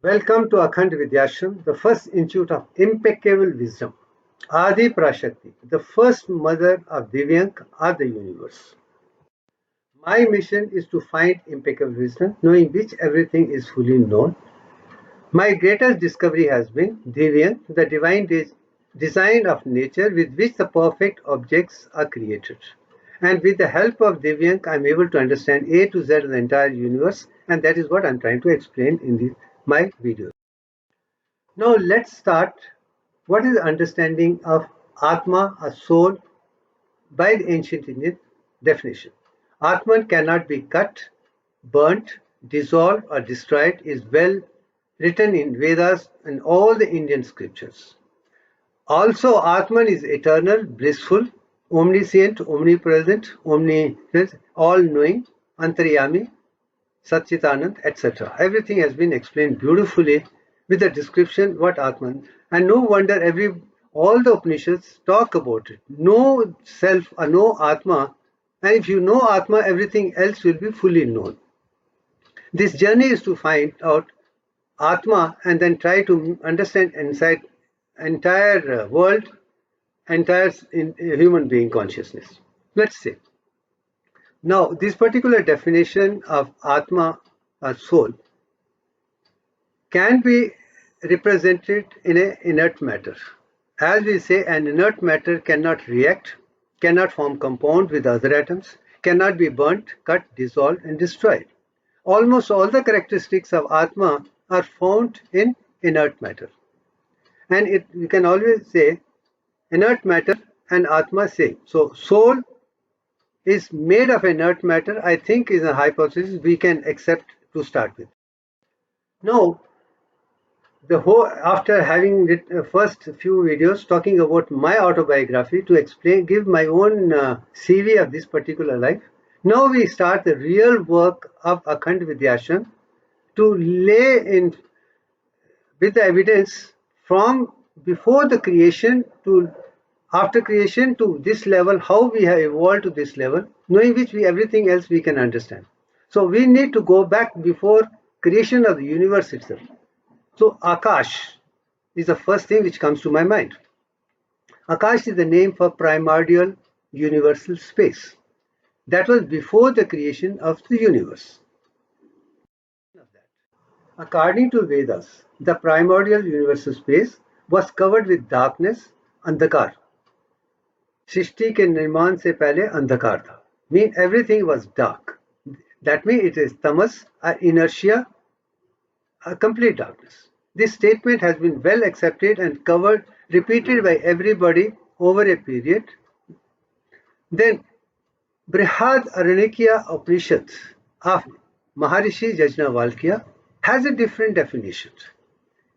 Welcome to Akhand Vidyashram, the first institute of impeccable wisdom. Adi Prashakti, the first mother of Divyank of the universe. My mission is to find impeccable wisdom, knowing which everything is fully known. My greatest discovery has been Divyank, the divine design of nature with which the perfect objects are created. And with the help of Divyank, I am able to understand A to Z of the entire universe, and that is what I am trying to explain in my video. Now let's start. What is the understanding of Atma, a soul, by the ancient Indian definition? Atman cannot be cut, burnt, dissolved, or destroyed is well written in Vedas and all the Indian scriptures. Also, Atman is eternal, blissful, omniscient, omnipresent, all-knowing, Antaryami, Satchitanand, etc. Everything has been explained beautifully with the description what Atman, and no wonder all the Upanishads talk about it. No self or no Atma, and if you know Atma, everything else will be fully known. This journey is to find out Atma and then try to understand inside entire world, entire human being consciousness. Let's see. Now, this particular definition of Atma, or soul, can be represented in an inert matter. As we say, an inert matter cannot react, cannot form compound with other atoms, cannot be burnt, cut, dissolved, and destroyed. Almost all the characteristics of Atma are found in inert matter. And you can always say inert matter and Atma same. So soul is made of inert matter, I think is a hypothesis we can accept to start with. Now, after having first few videos talking about my autobiography to give my own CV of this particular life, now we start the real work of Akhand Vidyashram to lay in with the evidence from before the creation to after creation to this level, how we have evolved to this level, knowing which everything else we can understand. So we need to go back before creation of the universe itself. So AKASH is the first thing which comes to my mind. AKASH is the name for Primordial Universal Space. That was before the creation of the universe. According to Vedas, the Primordial Universal Space was covered with darkness, अंधकार. सृष्टि के निर्माण से पहले अंधकार था. Mean everything was dark. That means it is tamas, inertia, a complete darkness. This statement has been well accepted and repeated by everybody over a period. Then, Brihad Aranyakya Upanishads of Maharishi Yajnavalkya has a different definition.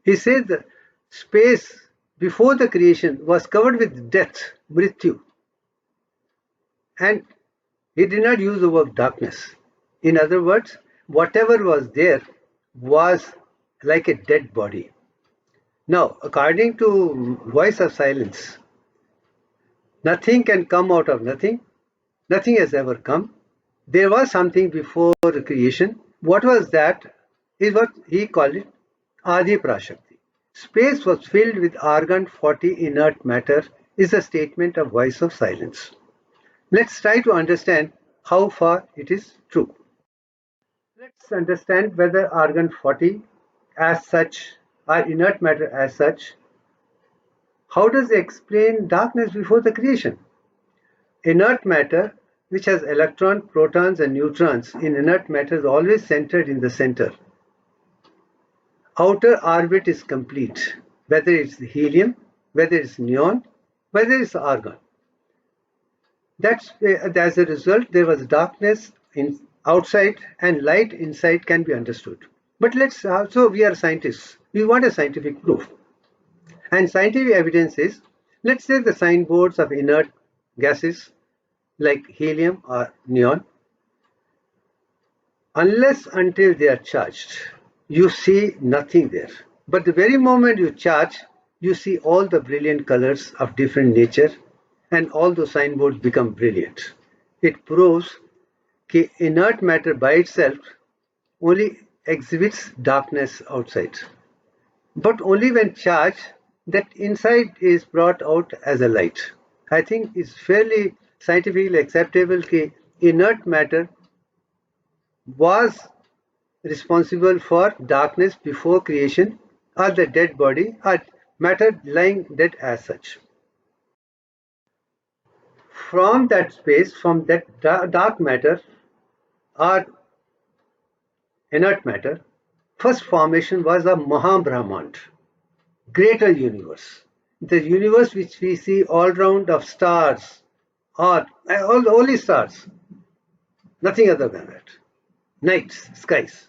He says the space before the creation was covered with death, mrityu. And he did not use the word darkness. In other words, whatever was there was like a dead body. Now, according to voice of silence, nothing can come out of nothing. Nothing has ever come. There was something before the creation. What was that? Is what he called it Adi Prashakti. Space was filled with argon 40 inert matter is a statement of voice of silence. Let's try to understand how far it is true. Let's understand whether argon 40 as such or inert matter as such. How does it explain darkness before the creation? Inert matter, which has electrons, protons and neutrons in inert matter, is always centered in the center. Outer orbit is complete, whether it's helium, whether it's neon, whether it's argon. As a result, there was darkness outside and light inside can be understood. But we are scientists. We want a scientific proof. And scientific evidence is, let's say the signboards of inert gases like helium or neon, unless until they are charged, you see nothing there. But the very moment you charge, you see all the brilliant colors of different nature and all those signboards become brilliant. It proves that inert matter by itself only exhibits darkness outside, but only when charged, that inside is brought out as a light. I think it's fairly scientifically acceptable that inert matter was responsible for darkness before creation, or the dead body, or matter lying dead as such. From that space, from that dark matter or inert matter, first formation was a Maha Brahmand, greater universe. The universe which we see all round of stars, or only stars, nothing other than that. Nights, skies.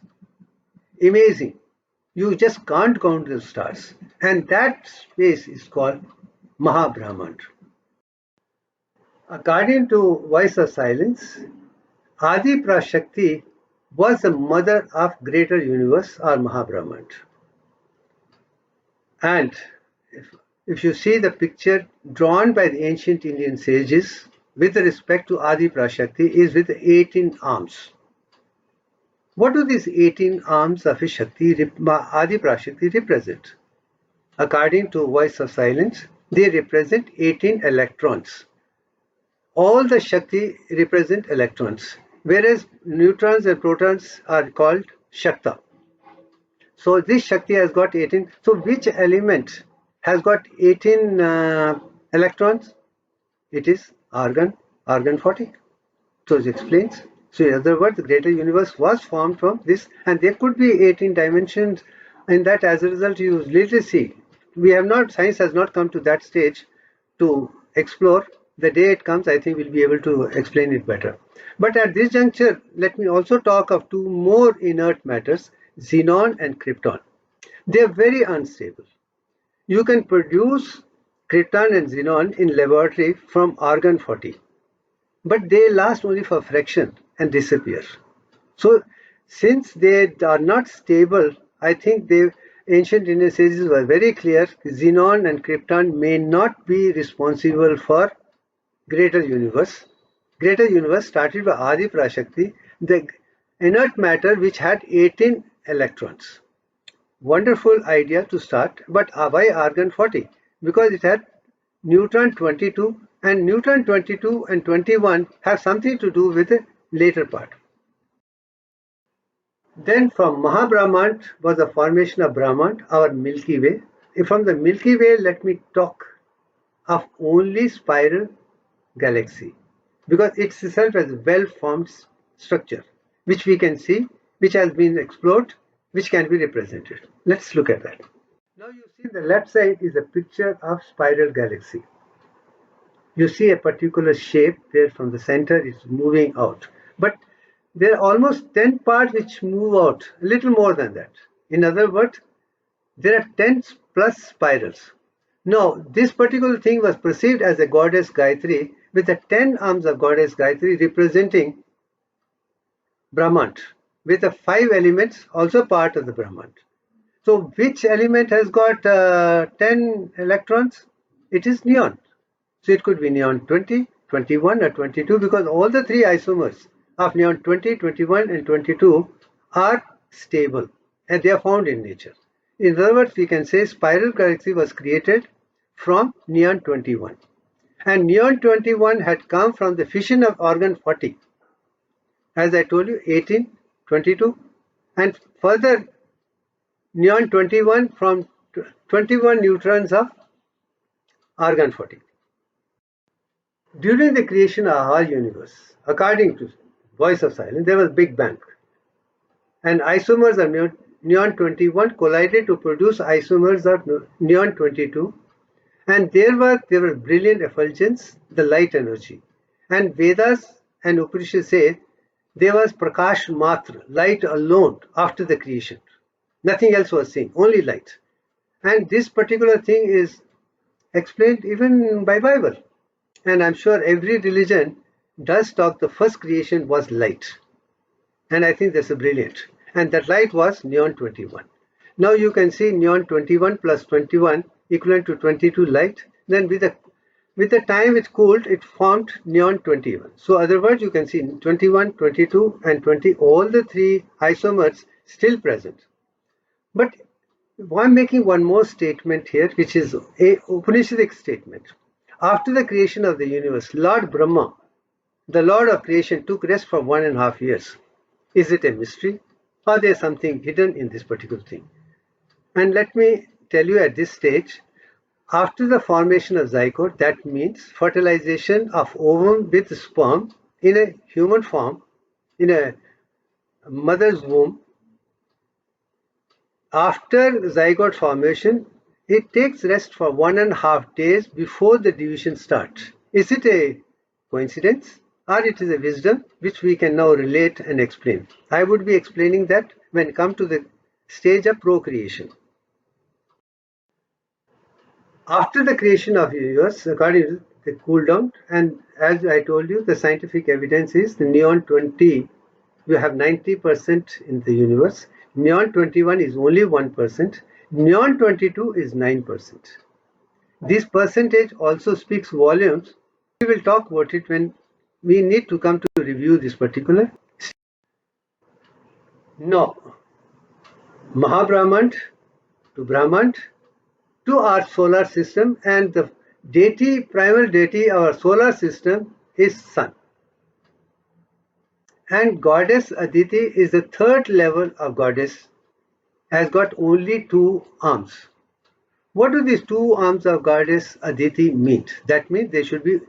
Amazing. You just can't count the stars. And that space is called Maha Brahmand. According to Voice of Silence, Adi Prashakti was the mother of greater universe or Maha Brahmand. And if you see the picture drawn by the ancient Indian sages with respect to Adi Prashakti is with 18 arms. What do these 18 arms of Shakti, Adi Prashakti represent? According to Voice of Silence, they represent 18 electrons. All the Shakti represent electrons, whereas neutrons and protons are called Shakta. So this Shakti has got 18. So which element has got 18 electrons? It is argon 40. So it explains. So in other words, the greater universe was formed from this, and there could be 18 dimensions in that. As a result, you literally see, science has not come to that stage to explore. The day it comes, I think we'll be able to explain it better. But at this juncture, let me also talk of two more inert matters, xenon and krypton. They are very unstable. You can produce krypton and xenon in laboratory from argon 40, but they last only for fraction and disappear. So since they are not stable, I think the ancient Indian sages were very clear, xenon and krypton may not be responsible for greater universe. Greater universe started by Adi Prashakti, the inert matter which had 18 electrons. Wonderful idea to start, but why argon 40? Because it had neutron 22, and neutron 22 and 21 have something to do with the later part. Then from Maha Brahmand was the formation of Brahmand, our Milky Way. From the Milky Way, let me talk of only spiral galaxy, because it itself has a well-formed structure, which we can see, which has been explored, which can be represented. Let's look at that. Now you see the left side is a picture of spiral galaxy. You see a particular shape where from the center is moving out. But there are almost 10 parts which move out, a little more than that. In other words, there are 10 plus spirals. Now, this particular thing was perceived as a Goddess Gayatri with the 10 arms of Goddess Gayatri representing Brahmand, with the 5 elements also part of the Brahmand. So, which element has got 10 electrons? It is neon. So, it could be neon 20, 21 or 22, because all the 3 isomers of neon 20, 21 and 22 are stable and they are found in nature. In other words, we can say spiral galaxy was created from neon 21, and neon 21 had come from the fission of argon 40, as I told you, 18, 22, and further neon 21 from 21 neutrons of argon 40. During the creation of our universe, according to Voice of Silence, there was Big Bang, and isomers of neon 21 collided to produce isomers of neon 22, and there were brilliant effulgence, the light energy. And Vedas and Upanishads say there was Prakash Matra, light alone after the creation. Nothing else was seen, only light. And this particular thing is explained even by Bible. And I'm sure every religion does talk the first creation was light. And I think that's brilliant. And that light was neon 21. Now you can see neon 21 plus 21 equivalent to 22 light. Then with the time it cooled, it formed neon 21. So other words, you can see 21, 22 and 20, all the 3 isomers still present. But I'm making one more statement here, which is a Upanishadic statement. After the creation of the universe, Lord Brahma, the Lord of creation, took rest for 1.5 years. Is it a mystery, or there is something hidden in this particular thing? And let me tell you at this stage, after the formation of zygote, that means fertilization of ovum with sperm in a human form, in a mother's womb. After zygote formation, it takes rest for 1.5 days before the division starts. Is it a coincidence, or it is a wisdom which we can now relate and explain? I would be explaining that when it comes to the stage of procreation. After the creation of the universe, according to the cool down, and as I told you, the scientific evidence is the neon 20, you have 90% in the universe, neon 21 is only 1%, neon 22 is 9%. This percentage also speaks volumes. We will talk about it when we need to come to review this particular. Now, Maha Brahmand to Brahmand to our solar system, and the deity, primal deity, our solar system is Sun. And Goddess Aditi is the third level of goddess, has got only 2 arms. What do these 2 arms of Goddess Aditi mean? That means there should be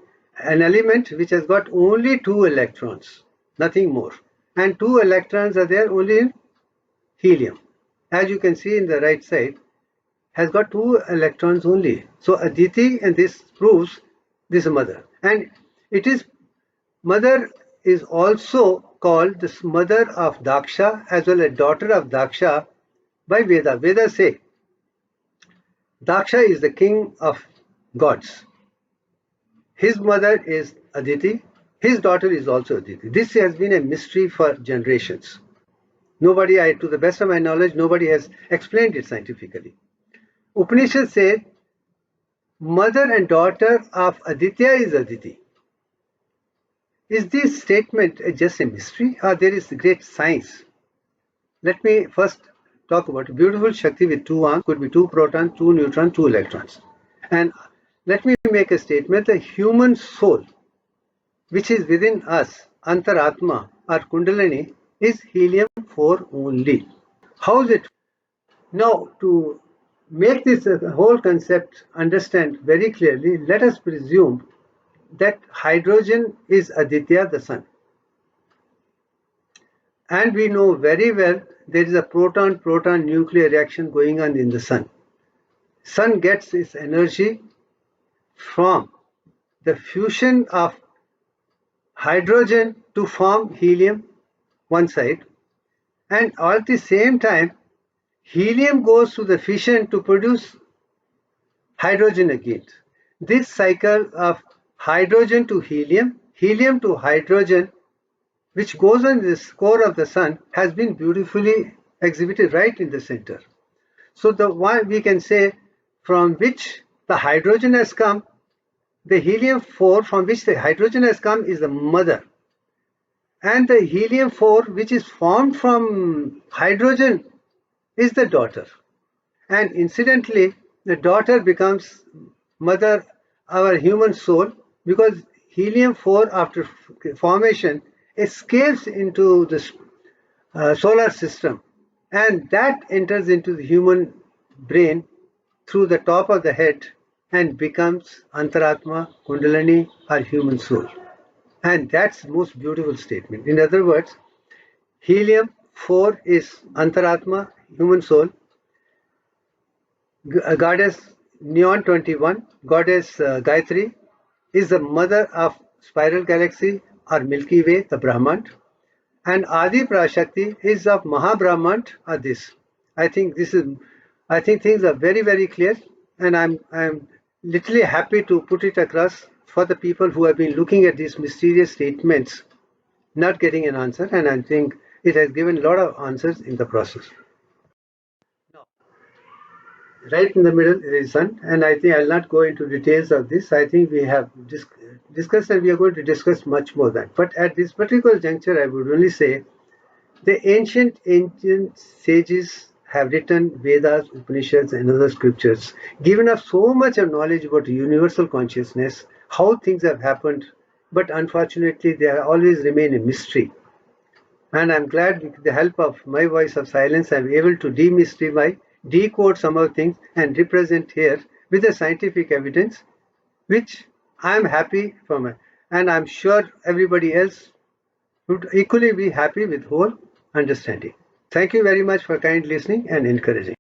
an element which has got only 2 electrons, nothing more. And 2 electrons are there only in helium. As you can see in the right side, has got 2 electrons only. So Aditi, and this proves this mother. And it is mother is also called the mother of Daksha as well as daughter of Daksha by Veda. Vedas say Daksha is the king of gods. His mother is Aditi. His daughter is also Aditi. This has been a mystery for generations. Nobody, to the best of my knowledge, nobody has explained it scientifically. Upanishads say mother and daughter of Aditya is Aditi. Is this statement just a mystery, or there is great science? Let me first talk about beautiful Shakti with 2 arms, could be 2 protons, 2 neutrons, 2 electrons. And let me make a statement, the human soul, which is within us, Antaratma or Kundalini, is helium-4 only. How is it? Now, to make this whole concept understand very clearly, let us presume that hydrogen is Aditya, the sun. And we know very well there is a proton-proton nuclear reaction going on in the sun. Sun gets its energy from the fusion of hydrogen to form helium, one side, and at the same time, helium goes to the fission to produce hydrogen again. This cycle of hydrogen to helium, helium to hydrogen, which goes on this core of the sun, has been beautifully exhibited right in the center. So the one we can say from which the hydrogen has come, the helium-4 from which the hydrogen has come is the mother. And the helium-4 which is formed from hydrogen is the daughter. And incidentally, the daughter becomes mother, our human soul, because helium-4 after formation escapes into the solar system, and that enters into the human brain through the top of the head and becomes Antaratma, Kundalini, or human soul. And that's the most beautiful statement. In other words, helium-4 is Antaratma, human soul, Goddess Neon 21, Goddess Gayatri is the mother of spiral galaxy or Milky Way, the Brahmand, and Adi Prashakti is of Maha Brahmand or this. I think things are very, very clear, and I'm literally happy to put it across for the people who have been looking at these mysterious statements, not getting an answer, and I think it has given a lot of answers in the process. Now, right in the middle is sun, and I think I'll not go into details of this. I think we have discussed, and we are going to discuss much more than. But at this particular juncture, I would only say The ancient sages have written Vedas, Upanishads, and other scriptures, given us so much of knowledge about universal consciousness, how things have happened, but unfortunately they always remain a mystery. And I'm glad with the help of my voice of silence, I'm able to demystify, decode some of the things and represent here with the scientific evidence, which I'm happy from. And I'm sure everybody else would equally be happy with whole understanding. Thank you very much for kind listening and encouraging.